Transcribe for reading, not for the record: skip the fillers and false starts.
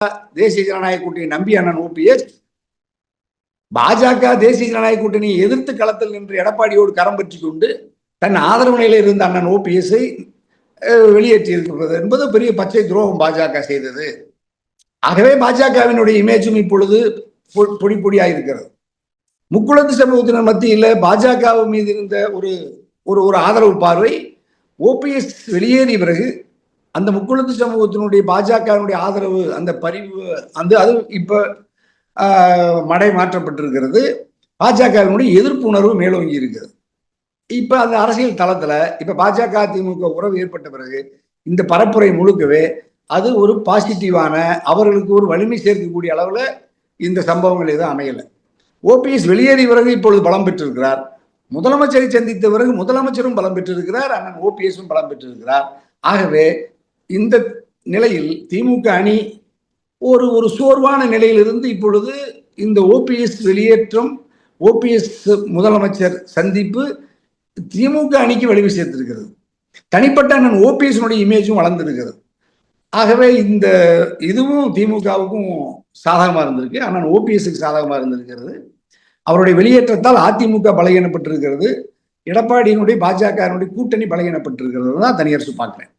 தேசிய ஜனநாயக கூட்டணி நம்பி அண்ணன் ஓபிஎஸ் பாஜக தேசிய ஜனநாயக கூட்டணியை எதிர்த்து களத்தில் நின்று எடப்பாடியோடு கரம் பற்றி கொண்டு தன் ஆதரவு நிலையில் இருந்த அண்ணன் ஓபிஎஸ்ஐ வெளியேற்றியிருக்கிறது என்பது பெரிய பச்சை துரோகம் பாஜக செய்தது. ஆகவே பாஜகவினுடைய இமேஜும் இப்பொழுது பொடி பொடியாயிருக்கிறது. முக்குளத்து சமூகத்தினர் மத்தியில் பாஜக மீது இருந்த ஒரு ஒரு ஆதரவு பார்வை ஓபிஎஸ் வெளியேறிய பிறகு அந்த முக்குளத்து சமூகத்தினுடைய பாஜகவினுடைய ஆதரவு அந்த பரிவு அது இப்ப மடை மாற்றப்பட்டிருக்கிறது. பாஜகவினுடைய எதிர்ப்பு உணர்வு மேலோங்கி இருக்கிறது. இப்ப அந்த அரசியல் தளத்துல இப்ப பாஜக திமுக உறவு ஏற்பட்ட பிறகு இந்த பரப்புரை முழுக்கவே அது ஒரு பாசிட்டிவான அவர்களுக்கு ஒரு வலிமை சேர்க்கக்கூடிய அளவுல இந்த சம்பவங்கள் எதுவும் அமையல. ஓபிஎஸ் வெளியேறிய பிறகு இப்பொழுது பலம் பெற்றிருக்கிறார். முதலமைச்சரை சந்தித்த பிறகு முதலமைச்சரும் பலம் பெற்றிருக்கிறார், அண்ணன் ஓபிஎஸும் பலம் பெற்றிருக்கிறார். ஆகவே இந்த நிலையில் திமுக அணி ஒரு சோர்வான நிலையிலிருந்து இப்பொழுது இந்த ஓபிஎஸ் வெளியேற்றம், ஓபிஎஸ் முதலமைச்சர் சந்திப்பு திமுக அணிக்கு வலிமை சேர்த்திருக்கிறது. தனிப்பட்ட அண்ணன் ஓபிஎஸ் இமேஜும் வளர்ந்திருக்கிறது. ஆகவே இந்த இதுவும் திமுகவுக்கும் சாதகமா இருந்திருக்கு, அண்ணன் ஓபிஎஸ்க்கு சாதகமா இருந்திருக்கிறது. அவருடைய வெளியேற்றத்தால் அதிமுக பலகீனப்பட்டிருக்கிறது, எடப்பாடியினுடைய பாஜக கூட்டணி பலகீனப்பட்டிருக்கிறது தான் தனியரசு பார்க்கிறேன்.